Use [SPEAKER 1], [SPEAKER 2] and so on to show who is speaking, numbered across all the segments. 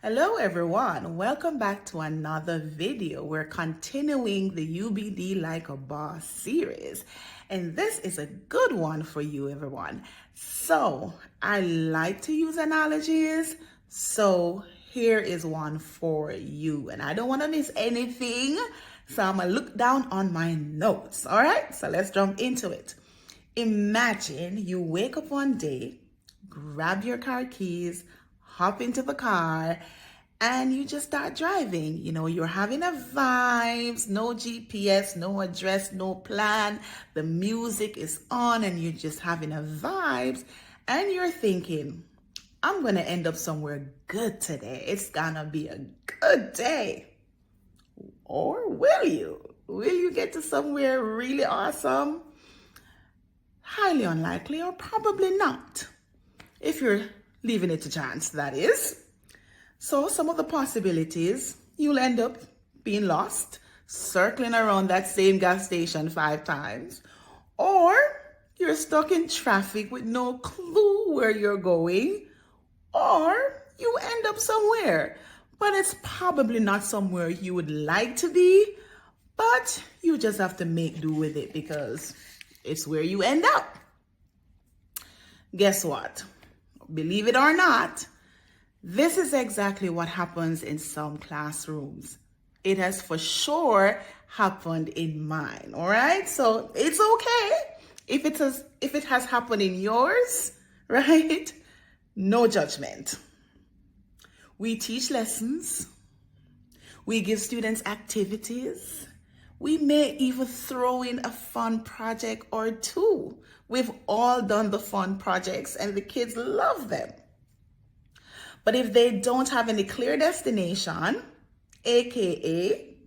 [SPEAKER 1] Hello everyone, welcome back to another video. We're continuing the UbD Like a Boss series, and this is a good one for you everyone. So I like to use analogies, so here is one for you, and I don't want to miss anything, so I'm gonna look down on my notes. All right, so let's jump into it. Imagine you wake up one day, grab your car keys, hop into the car, and you just start driving. You're having a vibes, no GPS, no address, no plan. The music is on and you're just having a vibes, and you're thinking, I'm gonna end up somewhere good today. It's gonna be a good day. Or will you? Will you get to somewhere really awesome? Highly unlikely, or probably not. If you're leaving it to chance, that is. So some of the possibilities, you'll end up being lost, circling around that same gas station 5 times, or you're stuck in traffic with no clue where you're going, or you end up somewhere, but it's probably not somewhere you would like to be, but you just have to make do with it because it's where you end up. Guess what? Believe it or not, this is exactly what happens in some classrooms. It has for sure happened in mine, all right? So it's okay if it has happened in yours, right? No judgment. We teach lessons. We give students activities. We may even throw in a fun project or two. We've all done the fun projects and the kids love them. But if they don't have any clear destination, aka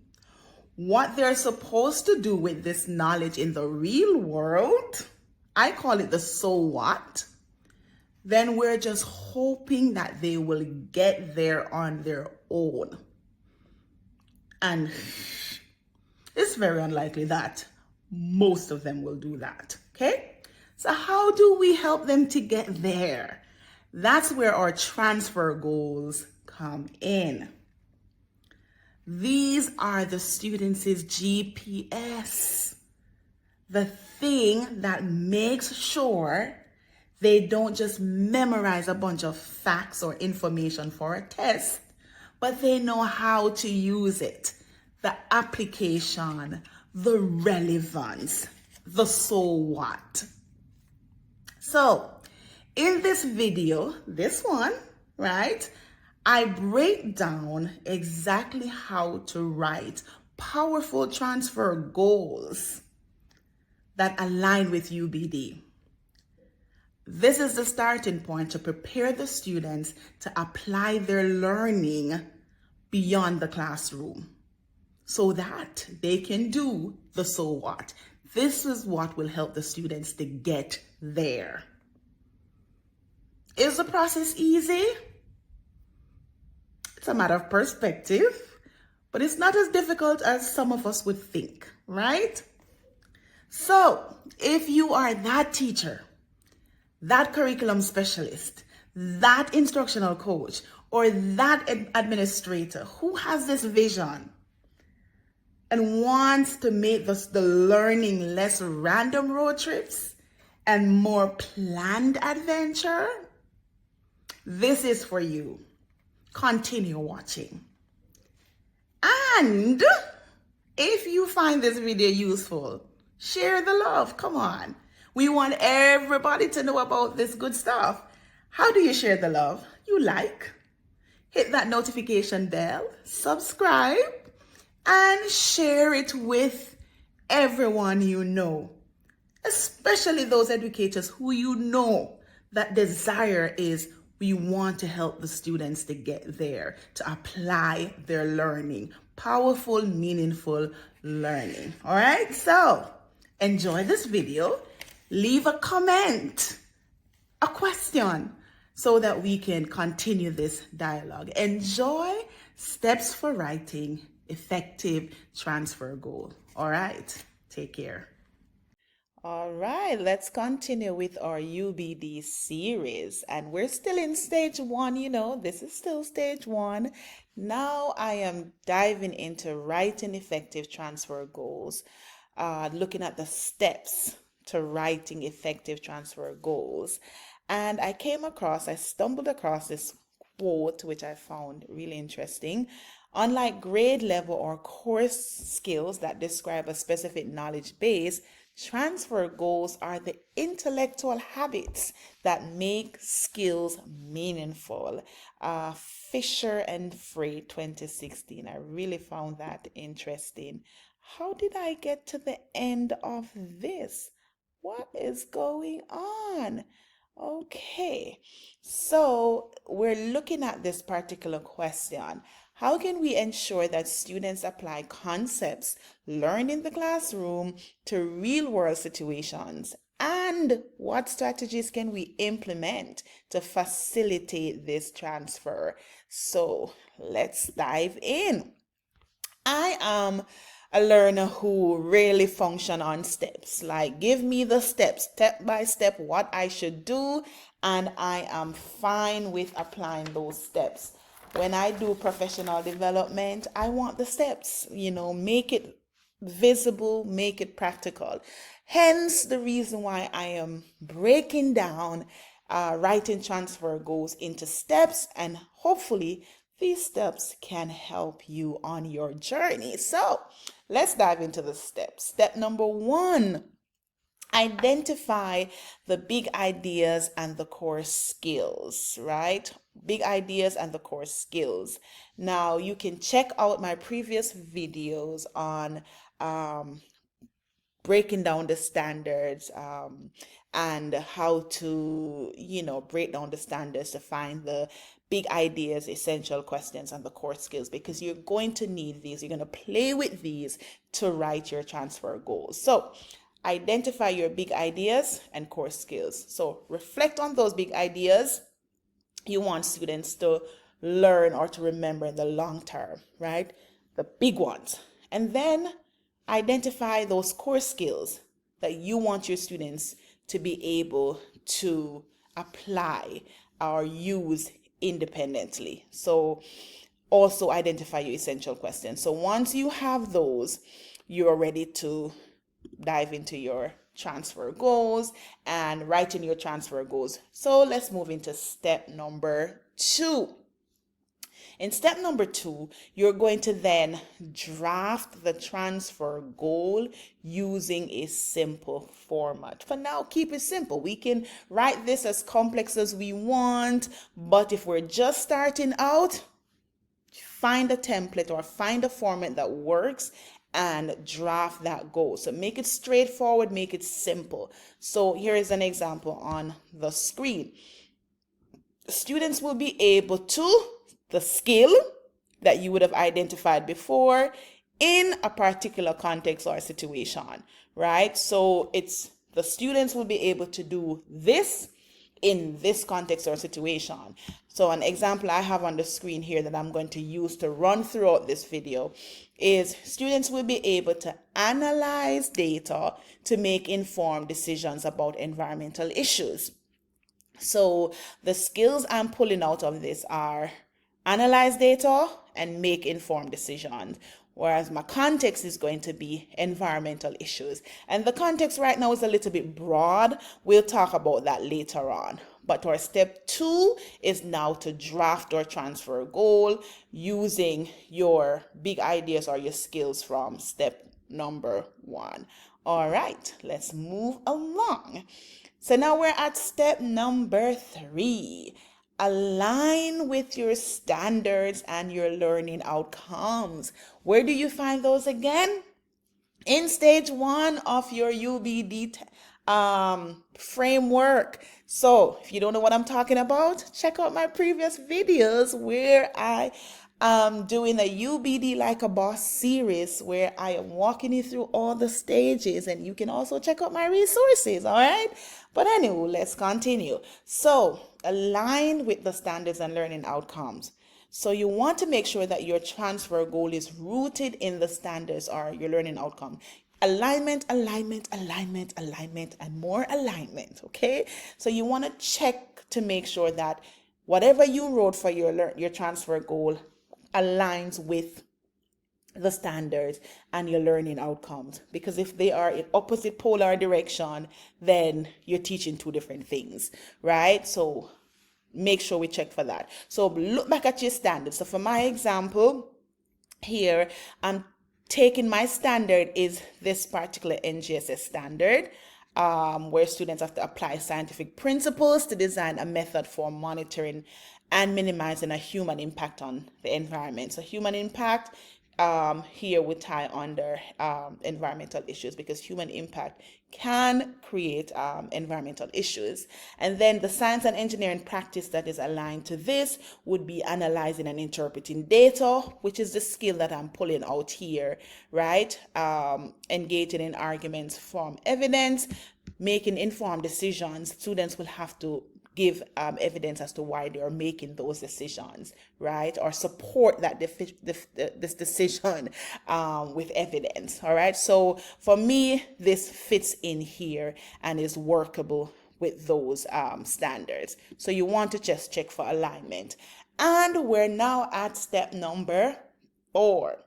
[SPEAKER 1] what they're supposed to do with this knowledge in the real world, I call it the so what, then we're just hoping that they will get there on their own. And it's very unlikely that most of them will do that, okay? So how do we help them to get there? That's where our transfer goals come in. These are the students' GPS, the thing that makes sure they don't just memorize a bunch of facts or information for a test, but they know how to use it, the application, the relevance, the so what. So in this video, this one, right, I break down exactly how to write powerful transfer goals that align with UbD. This is the starting point to prepare the students to apply their learning beyond the classroom so that they can do the so what. This is what will help the students to get there. Is the process easy? It's a matter of perspective, but it's not as difficult as some of us would think, right? So if you are that teacher, that curriculum specialist, that instructional coach, or that administrator who has this vision and wants to make the learning less random road trips and more planned adventure, this is for you. Continue watching. And if you find this video useful, share the love. Come on. We want everybody to know about this good stuff. How do you share the love? You like, hit that notification bell, subscribe, and share it with everyone you know, especially those educators who you know that desire is we want to help the students to get there, to apply their learning, powerful, meaningful learning. All right, so enjoy this video. Leave a comment, a question, so that we can continue this dialogue. Enjoy Steps for Writing Effective Transfer Goal. All right, take care. All right, let's continue with our UBD series. And we're still in stage one, this is still stage one. Now I am diving into writing effective transfer goals, looking at the steps to writing effective transfer goals. And I stumbled across this quote, which I found really interesting. Unlike grade level or course skills that describe a specific knowledge base, transfer goals are the intellectual habits that make skills meaningful. Fisher and Frey 2016. I really found that interesting. How did I get to the end of this? What is going on? Okay, so we're looking at this particular question. How can we ensure that students apply concepts learned in the classroom to real world situations? And what strategies can we implement to facilitate this transfer? So let's dive in. I am a learner who really function on steps. Like, give me the steps, step by step, what I should do, and I am fine with applying those steps. When I do professional development, I want the steps, make it visible, make it practical. Hence the reason why I am breaking down writing transfer goals into steps, and hopefully these steps can help you on your journey. So let's dive into the steps. Step number one, identify the big ideas and the core skills, right? Big ideas and the core skills. Now you can check out my previous videos on breaking down the standards and how to, break down the standards to find the big ideas, essential questions, and the core skills, because you're going to need these. You're going to play with these to write your transfer goals. So identify your big ideas and core skills. So reflect on those big ideas you want students to learn or to remember in the long term, right? The big ones. And then identify those core skills that you want your students to be able to apply or use independently. So also identify your essential questions. So once you have those, you're ready to dive into your transfer goals and writing your transfer goals. So let's move into step number 2. In step number 2, you're going to then draft the transfer goal using a simple format. For now, keep it simple. We can write this as complex as we want, but if we're just starting out, find a template or find a format that works and draft that goal. So make it straightforward, make it simple. So here is an example on the screen. Students will be able to the skill that you would have identified before in a particular context or situation, right? So it's the students will be able to do this in this context or situation. So an example I have on the screen here that I'm going to use to run throughout this video is students will be able to analyze data to make informed decisions about environmental issues. So the skills I'm pulling out of this are analyze data and make informed decisions, whereas my context is going to be environmental issues. And the context right now is a little bit broad. We'll talk about that later on. But our step 2 is now to draft or transfer goal using your big ideas or your skills from step number 1. All right, let's move along. So now we're at step number 3. Align with your standards and your learning outcomes. Where do you find those again? In stage 1 of your UbD framework. So if you don't know what I'm talking about, check out my previous videos where I am doing a UbD Like a Boss series where I am walking you through all the stages, and you can also check out my resources, all right? But anyway, let's continue. So align with the standards and learning outcomes. So you want to make sure that your transfer goal is rooted in the standards or your learning outcome. alignment, alignment, alignment, alignment, and more alignment. Okay, so you want to check to make sure that whatever you wrote for your transfer goal aligns with the standards and your learning outcomes, because if they are in opposite polar direction, then you're teaching two different things, right? So make sure we check for that. So look back at your standards. So for my example here, I'm taking my standard is this particular NGSS standard, where students have to apply scientific principles to design a method for monitoring and minimizing a human impact on the environment. So human impact, here we tie under environmental issues, because human impact can create environmental issues. And then the science and engineering practice that is aligned to this would be analyzing and interpreting data, which is the skill that I'm pulling out here, right? Engaging in arguments from evidence, making informed decisions. Students will have to give evidence as to why they are making those decisions, right? Or support that this decision with evidence, all right? So for me, this fits in here and is workable with those standards. So you want to just check for alignment. And we're now at step number 4.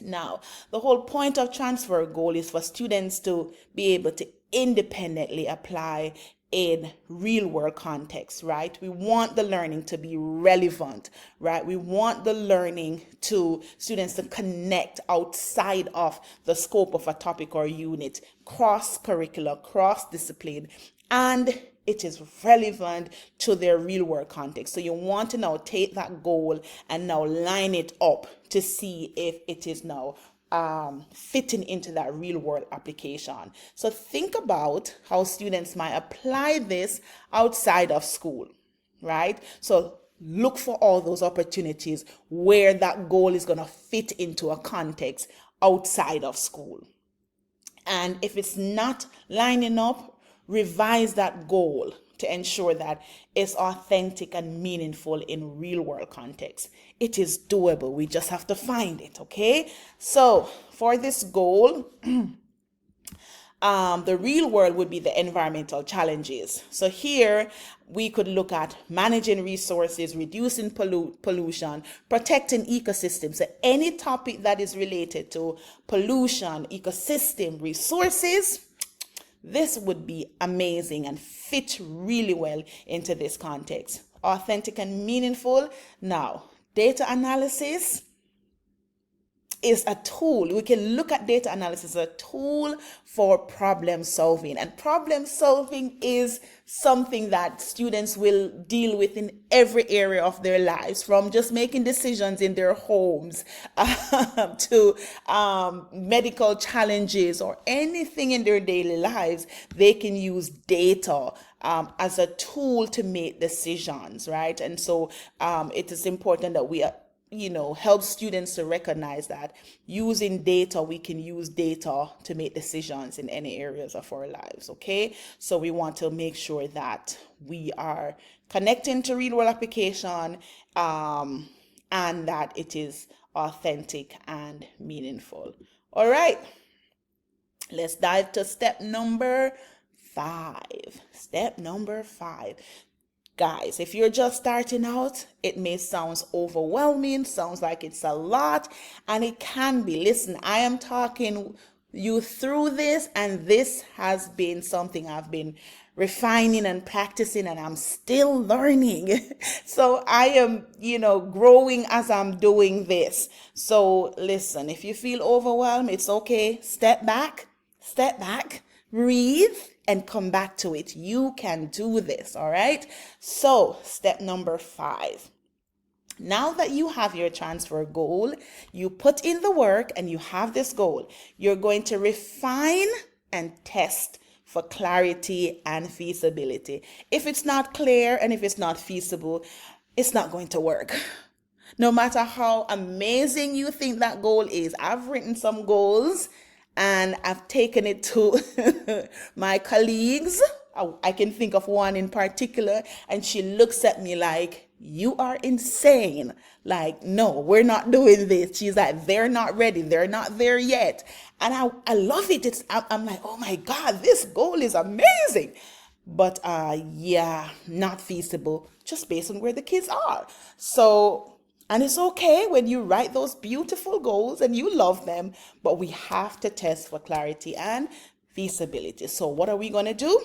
[SPEAKER 1] Now, the whole point of transfer goal is for students to be able to independently apply in real world context, right? We want the learning to be relevant, right? We want the learning to students to connect outside of the scope of a topic or unit, cross-curricular, cross-discipline, and it is relevant to their real world context. So you want to now take that goal and now line it up to see if it is now fitting into that real world application. So think about how students might apply this outside of school, right? So look for all those opportunities where that goal is going to fit into a context outside of school. And if it's not lining up, revise that goal to ensure that it's authentic and meaningful in real world context. It is doable. We just have to find it, okay? So for this goal, the real world would be the environmental challenges. So here we could look at managing resources, reducing pollution, protecting ecosystems. So any topic that is related to pollution, ecosystem, resources, this would be amazing and fit really well into this context. Authentic and meaningful. Now, data analysis is a tool. We can look at data analysis as a tool for problem solving. And problem solving is something that students will deal with in every area of their lives, from just making decisions in their homes to medical challenges or anything in their daily lives. They can use data as a tool to make decisions, right? And so it is important that we help students to recognize that using data, we can use data to make decisions in any areas of our lives, okay? So we want to make sure that we are connecting to real world application and that it is authentic and meaningful. All right, let's dive to step number 5. Step number 5. Guys, if you're just starting out, it may sound overwhelming, sounds like it's a lot, and it can be. Listen, I am talking you through this, and this has been something I've been refining and practicing, and I'm still learning. So I am, growing as I'm doing this. So listen, if you feel overwhelmed, it's okay. Step back, breathe, and come back to it. You can do this, all right? So step number 5. Now that you have your transfer goal, you put in the work and you have this goal, you're going to refine and test for clarity and feasibility. If it's not clear and if it's not feasible, it's not going to work. No matter how amazing you think that goal is. I've written some goals and I've taken it to my colleagues. I can think of one in particular, and she looks at me like, you are insane. Like, no, we're not doing this. She's like, they're not ready. They're not there yet. And I love it. I'm like, oh my God, this goal is amazing. But yeah, not feasible just based on where the kids are. So, and it's okay when you write those beautiful goals and you love them, but we have to test for clarity and feasibility. So what are we going to do?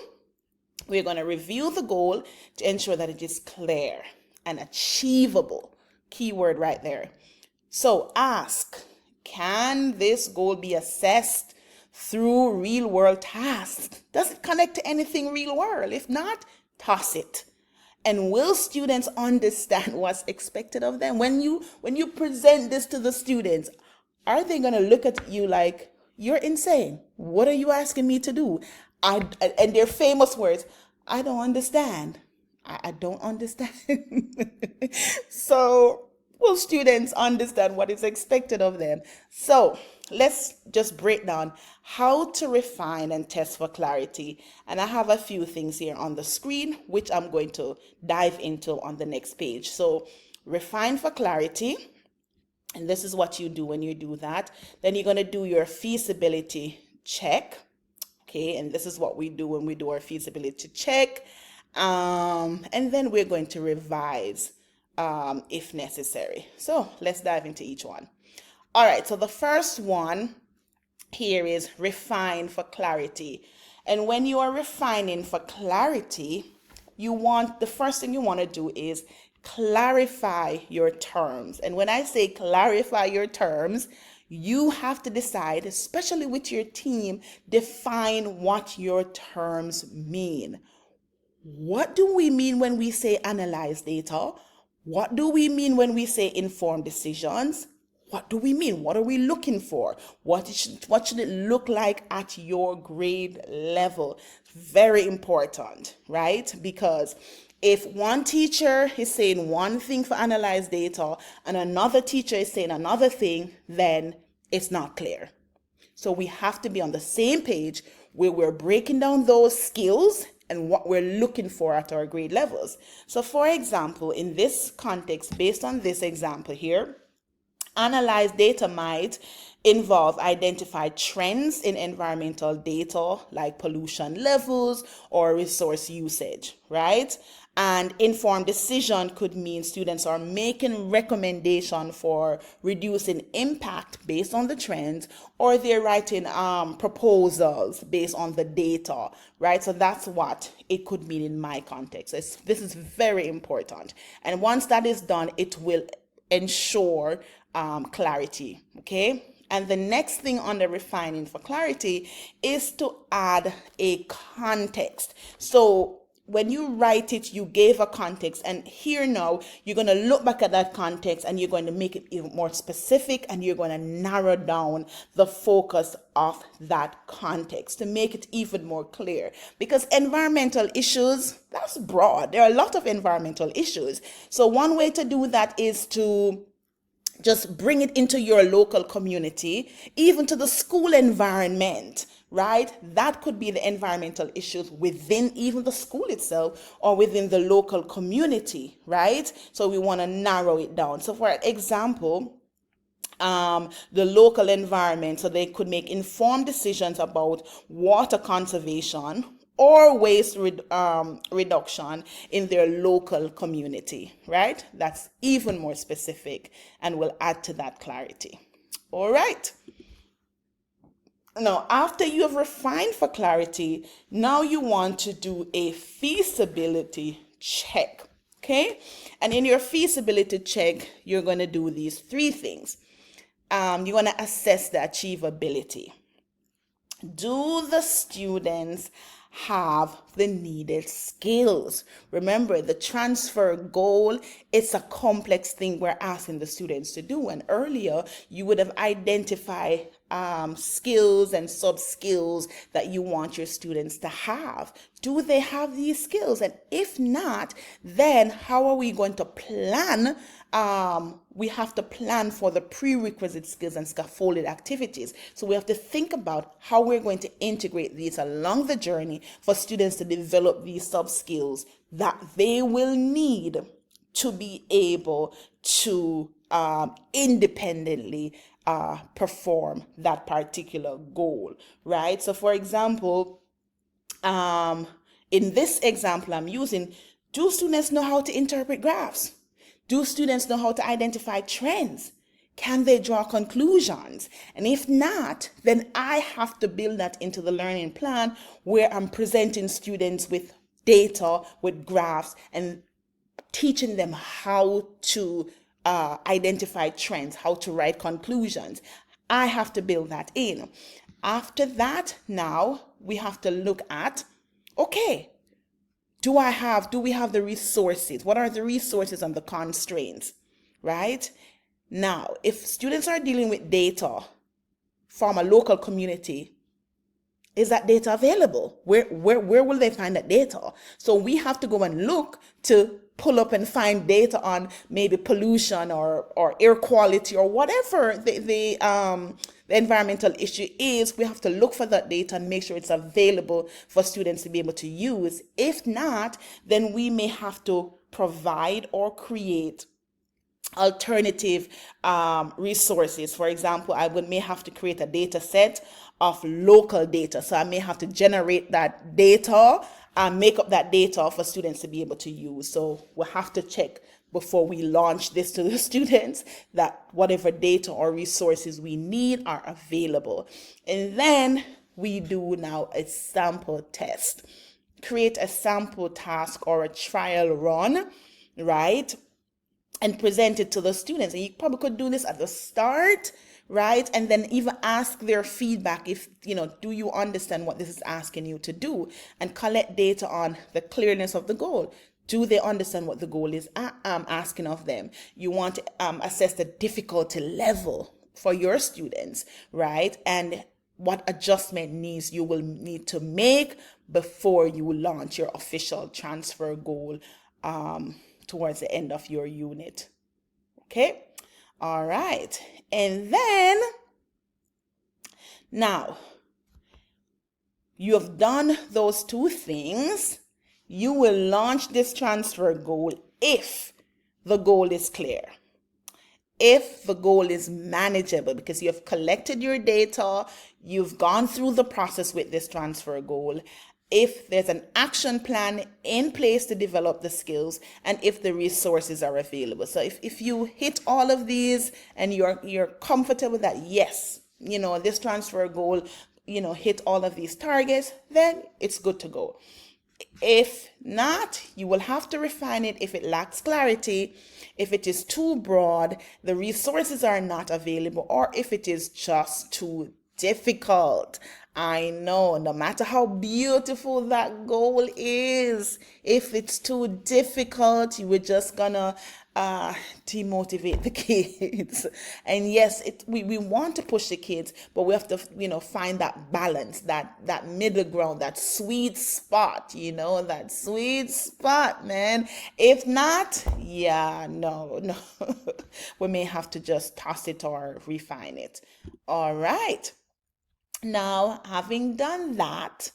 [SPEAKER 1] We're going to review the goal to ensure that it is clear and achievable. Keyword right there. So ask, can this goal be assessed through real world tasks? Does it connect to anything real world? If not, toss it. And will students understand what's expected of them? When you present this to the students, are they going to look at you like, you're insane? What are you asking me to do? And their famous words, I don't understand. I don't understand. So will students understand what is expected of them? So let's just break down how to refine and test for clarity. And I have a few things here on the screen, which I'm going to dive into on the next page. So refine for clarity. And this is what you do when you do that. Then you're going to do your feasibility check. Okay, and this is what we do when we do our feasibility check. And then we're going to revise if necessary. So let's dive into each one. All right, so the first one here is refine for clarity. And when you are refining for clarity, the first thing you want to do is clarify your terms. And when I say clarify your terms, you have to decide, especially with your team, define what your terms mean. What do we mean when we say analyze data? What do we mean when we say inform decisions? What do we mean? What are we looking for? What should it look like at your grade level? Very important, right? Because if one teacher is saying one thing for analyze data and another teacher is saying another thing, then it's not clear. So we have to be on the same page where we're breaking down those skills and what we're looking for at our grade levels. So for example, in this context, based on this example here, analyze data might involve identify trends in environmental data like pollution levels or resource usage, right? And informed decision could mean students are making recommendation for reducing impact based on the trends, or they're writing proposals based on the data, right? So that's what it could mean in my context. This is very important. And once that is done, it will ensure clarity, okay? And the next thing on the refining for clarity is to add a context. So when you write it, you gave a context, and here now you're going to look back at that context and you're going to make it even more specific, and you're going to narrow down the focus of that context to make it even more clear. Because environmental issues, that's broad. There are a lot of environmental issues. So one way to do that is to just bring it into your local community, even to the school environment, right? That could be the environmental issues within even the school itself or within the local community, right? So we want to narrow it down. So for example, the local environment, so they could make informed decisions about water conservation or waste reduction in their local community, right? That's even more specific and will add to that clarity. All right. Now, after you have refined for clarity, now you want to do a feasibility check, okay? And in your feasibility check, you're going to do these three things. You want to assess the achievability. Do the students have the needed skills? Remember, the transfer goal, it's a complex thing we're asking the students to do. And earlier, you would have identified skills and sub-skills that you want your students to have. Do they have these skills? And if not, then how are we going to plan? We have to plan for the prerequisite skills and scaffolded activities. So we have to think about how we're going to integrate these along the journey for students to develop these sub-skills that they will need to be able to independently perform that particular goal, right? So for example, in this example I'm using, do students know how to interpret graphs? Do students know how to identify trends? Can they draw conclusions? And if not, then I have to build that into the learning plan where I'm presenting students with data, with graphs, and teaching them how to identify trends, how to write conclusions. I have to build that in. After that, now we have to look at, okay, do we have the resources? What are the resources and the constraints, right? Now, if students are dealing with data from a local community, is that data available? Where will they find that data? So we have to go and look to pull up and find data on maybe pollution or air quality or whatever the environmental issue is. We have to look for that data and make sure it's available for students to be able to use. If not, then we may have to provide or create alternative resources. For example, may have to create a data set of local data. So I may have to generate that data and make up that data for students to be able to use. So we'll have to check before we launch this to the students that whatever data or resources we need are available. And then we do now a sample test. Create a sample task or a trial run, right? And present it to the students. And you probably could do this at the start, right? And then even ask their feedback if, do you understand what this is asking you to do? And collect data on the clearness of the goal. Do they understand what the goal is asking of them? You want to assess the difficulty level for your students, right? And what adjustment needs you will need to make before you launch your official transfer goal towards the end of your unit. Okay? All right. And then, now, you have done those two things. You will launch this transfer goal if the goal is clear. If the goal is manageable, because you have collected your data, you've gone through the process with this transfer goal, if there's an action plan in place to develop the skills, and if the resources are available. So if you hit all of these and you're comfortable that yes, this transfer goal, hit all of these targets, then it's good to go. If not, you will have to refine it if it lacks clarity, if it is too broad, the resources are not available, or if it is just too difficult. I know, no matter how beautiful that goal is, if it's too difficult, you were just gonna demotivate the kids. And yes, we want to push the kids, but we have to find that balance, that middle ground, that sweet spot, that sweet spot, man. If not, no we may have to just toss it or refine it. All right, now having done that,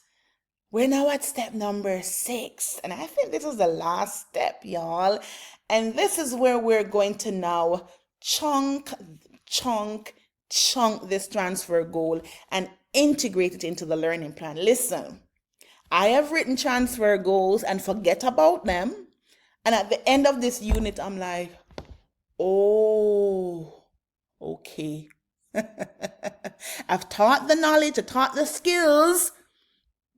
[SPEAKER 1] we're now at step number 6, and I think this is the last step, y'all. And this is where we're going to now chunk this transfer goal and integrate it into the learning plan. Listen, I have written transfer goals and forget about them. And at the end of this unit, I'm like, oh, okay. I've taught the knowledge, I taught the skills,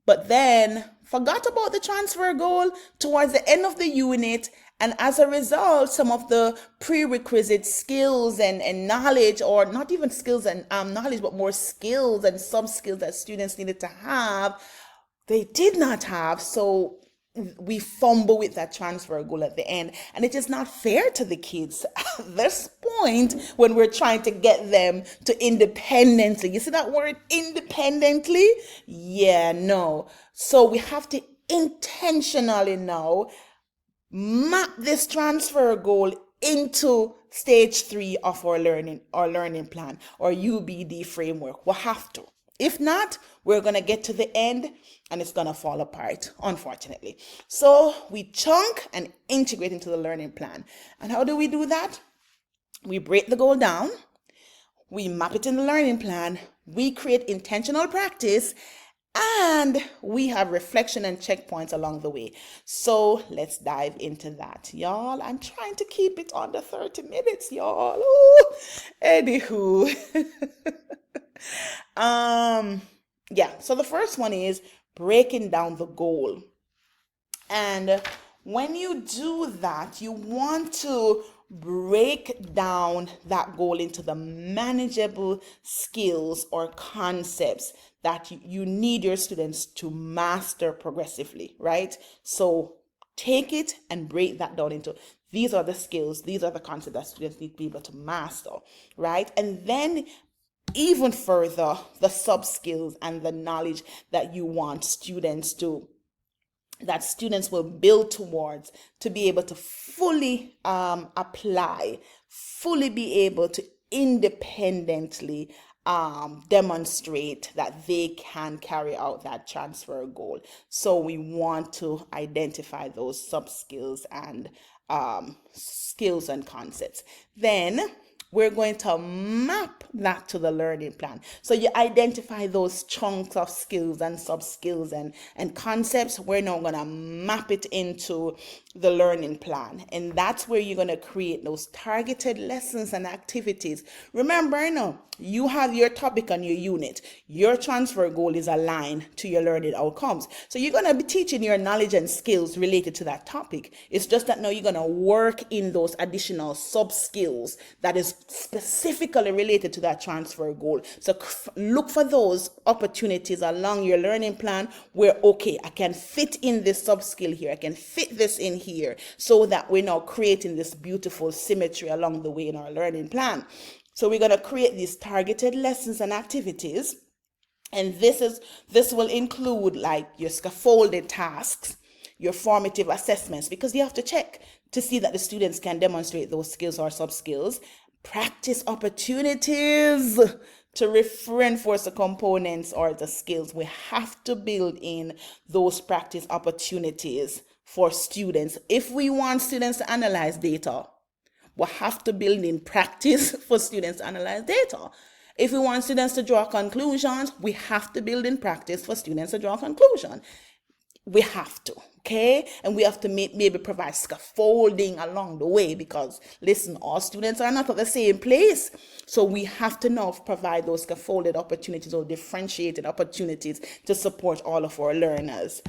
[SPEAKER 1] but then forgot about the transfer goal towards the end of the unit. And as a result, some of the prerequisite skills and knowledge, or not even skills and knowledge, but more skills and sub-skills that students needed to have, they did not have. So we fumble with that transfer goal at the end. And it is not fair to the kids at this point when we're trying to get them to independently. You see that word, independently? Yeah, no. So we have to intentionally now map this transfer goal into stage 3 of our learning plan, or UbD framework. We have to. If not, we're going to get to the end and it's going to fall apart, unfortunately. So we chunk and integrate into the learning plan. And how do we do that? We break the goal down, we map it in the learning plan, we create intentional practice, and we have reflection and checkpoints along the way. So let's dive into that, y'all. I'm trying to keep it under 30 minutes, y'all. Ooh. Anywho. Yeah, so the first one is breaking down the goal. And when you do that, you want to break down that goal into the manageable skills or concepts that you need your students to master progressively, right? So take it and break that down into these are the skills, these are the concepts that students need to be able to master, right? And then even further, the sub skills and the knowledge that you want students will build towards to be able to fully apply, fully be able to independently demonstrate that they can carry out that transfer goal. So we want to identify those sub skills and skills and concepts. Then we're going to map that to the learning plan. So you identify those chunks of skills and sub skills and concepts. We're now going to map it into the learning plan. And that's where you're going to create those targeted lessons and activities. Remember, you have your topic on your unit. Your transfer goal is aligned to your learning outcomes. So you're going to be teaching your knowledge and skills related to that topic. It's just that now you're going to work in those additional sub skills that is specifically related to that transfer goal. So look for those opportunities along your learning plan where, okay, I can fit in this sub skill here. I can fit this in here, so that we're now creating this beautiful symmetry along the way in our learning plan. So we're going to create these targeted lessons and activities. And this will include like your scaffolded tasks, your formative assessments, because you have to check to see that the students can demonstrate those skills or sub skills, practice opportunities to reinforce the components or the skills. We have to build in those practice opportunities for students. If we want students to analyze data, we have to build in practice for students to analyze data. If we want students to draw conclusions, we have to build in practice for students to draw conclusions. We have to, okay? And we have to maybe provide scaffolding along the way, because listen, all students are not at the same place. So we have to now provide those scaffolded opportunities or differentiated opportunities to support all of our learners.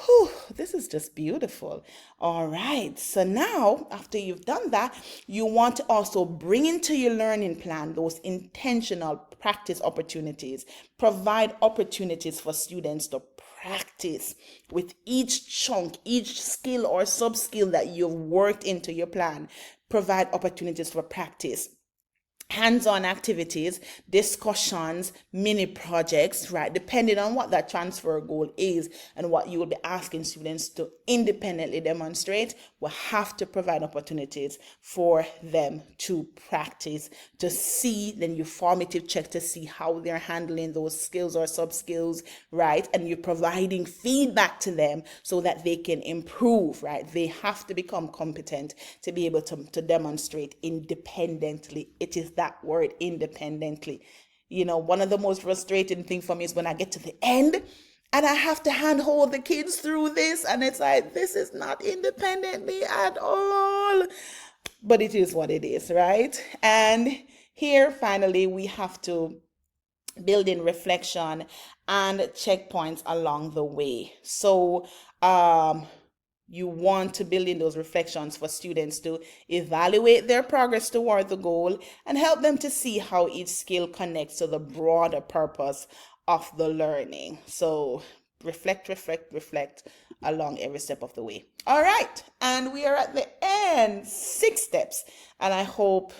[SPEAKER 1] Whew, this is just beautiful. All right. So now, after you've done that, you want to also bring into your learning plan those intentional practice opportunities. Provide opportunities for students to practice with each chunk, each skill or sub skill that you've worked into your plan. Provide opportunities for practice. Hands-on activities, discussions, mini projects, right? Depending on what that transfer goal is and what you will be asking students to independently demonstrate, we'll have to provide opportunities for them to practice, to see, then you formative check to see how they're handling those skills or sub-skills, right? And you're providing feedback to them so that they can improve, right? They have to become competent to be able to demonstrate independently. It is that word, independently. One of the most frustrating things for me is when I get to the end and I have to handhold the kids through this, and it's like, this is not independently at all. But it is what it is, right? And here, finally, we have to build in reflection and checkpoints along the way. So, you want to build in those reflections for students to evaluate their progress toward the goal and help them to see how each skill connects to the broader purpose of the learning. So reflect along every step of the way. All right, and we are at the end, 6 steps. And I hope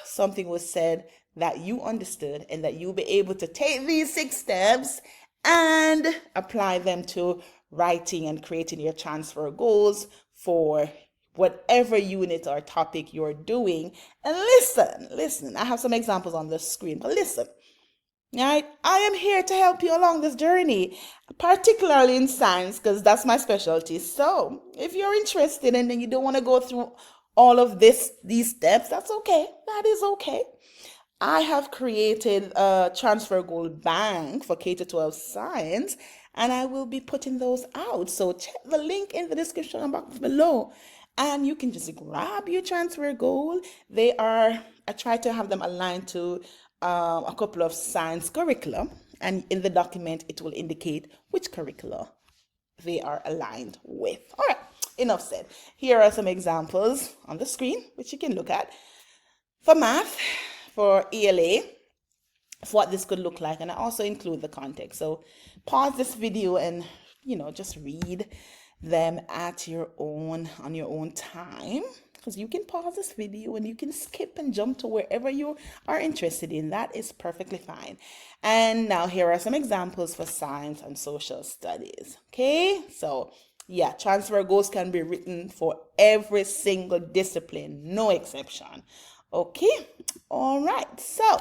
[SPEAKER 1] something was said that you understood and that you'll be able to take these 6 steps and apply them to writing and creating your transfer goals for whatever unit or topic you're doing. And listen, I have some examples on the screen, but listen, Right? I am here to help you along this journey, particularly in science, because that's my specialty. So, if you're interested and then you don't want to go through all of these steps, that's okay. That is okay. I have created a transfer goal bank for K to 12 science, and I will be putting those out. So check the link in the description box below, and you can just grab your transfer goal. I try to have them aligned to a couple of science curricula, and in the document, it will indicate which curricula they are aligned with. All right, enough said. Here are some examples on the screen, which you can look at for math, for ELA, of what this could look like, and I also include the context. So pause this video and just read them at your own on your own time, because you can pause this video and you can skip and jump to wherever you are interested in. That is perfectly fine. And now here are some examples for science and social studies. Okay, so yeah, transfer goals can be written for every single discipline, no exception. Okay, all right. So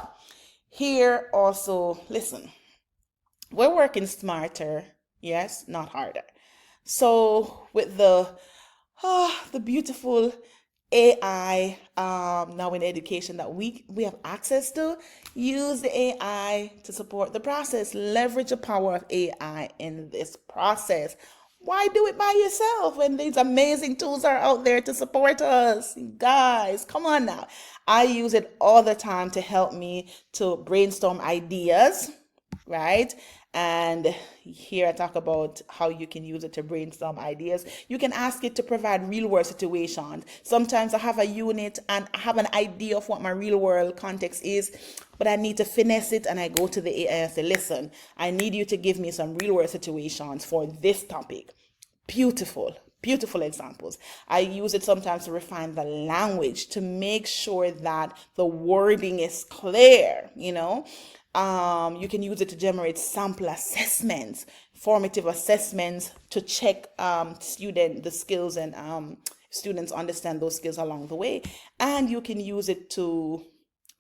[SPEAKER 1] here also, listen, we're working smarter, yes, not harder. So with the beautiful AI now in education that we have access to, use the AI to support the process. Leverage the power of AI in this process. Why do it by yourself when these amazing tools are out there to support us? Guys, come on now. I use it all the time to help me to brainstorm ideas, right? And here I talk about how you can use it to brainstorm ideas. You can ask it to provide real world situations. Sometimes I have a unit and I have an idea of what my real world context is, but I need to finesse it, and I go to the AI and say, listen, I need you to give me some real world situations for this topic. Beautiful, beautiful examples. I use it sometimes to refine the language to make sure that the wording is clear, you can use it to generate sample assessments, formative assessments to check the skills, and students understand those skills along the way. And you can use it to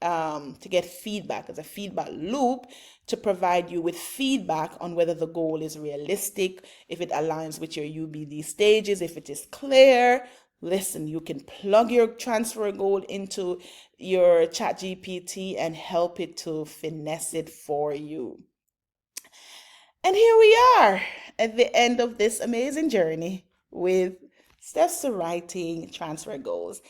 [SPEAKER 1] get feedback as a feedback loop to provide you with feedback on whether the goal is realistic, if it aligns with your UbD stages, if it is clear. Listen, you can plug your transfer goal into your ChatGPT and help it to finesse it for you. And here we are at the end of this amazing journey with steps to writing transfer goals.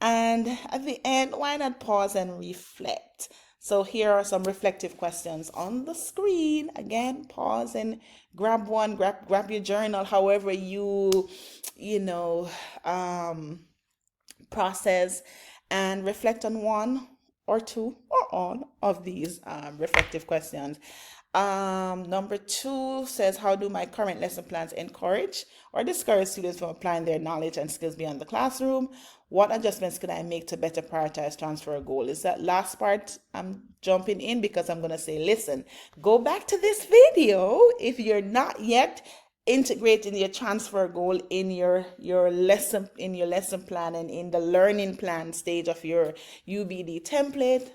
[SPEAKER 1] And at the end, why not pause and reflect? So here are some reflective questions on the screen. Again, pause and grab one, grab your journal, however you process, and reflect on one or two or all of these reflective questions. Number 2 says, how do my current lesson plans encourage or discourage students from applying their knowledge and skills beyond the classroom? What adjustments can I make to better prioritize transfer goal? Is that last part I'm jumping in because I'm going to say, listen, go back to this video if you're not yet integrating your transfer goal in your lesson plan and in the learning plan stage of your UbD template.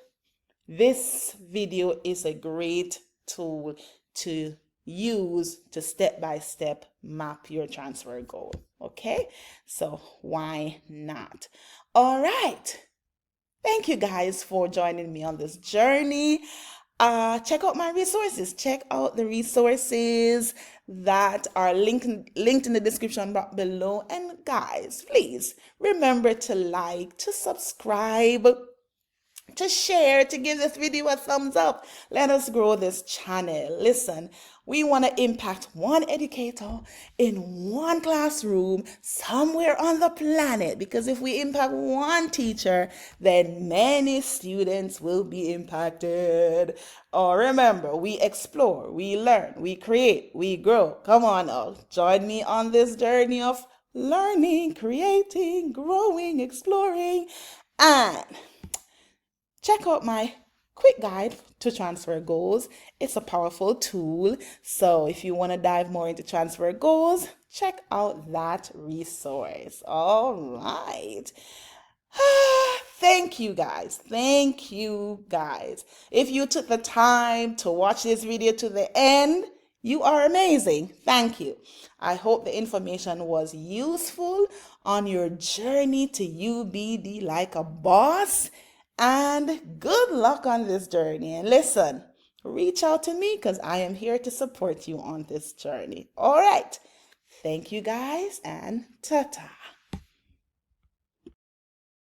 [SPEAKER 1] This video is a great tool to use to step-by-step map your transfer goal. Okay, so why not? All right, thank you guys for joining me on this journey. Check out my resources. Check out the resources that are linked in the description box below. And guys, please remember to like, to subscribe, to share, to give this video a thumbs up. Let us grow this channel. Listen, we want to impact one educator in one classroom somewhere on the planet, because if we impact one teacher, then many students will be impacted. Oh, remember, we explore, we learn, we create, we grow. Come on now, join me on this journey of learning, creating, growing, exploring, and check out my quick guide to transfer goals. It's a powerful tool. So if you want to dive more into transfer goals, check out that resource. All right. Thank you guys. Thank you guys. If you took the time to watch this video to the end, you are amazing. Thank you. I hope the information was useful on your journey to UBD like a boss. And good luck on this journey. And listen, reach out to me because I am here to support you on this journey. All right. Thank you guys and ta-ta.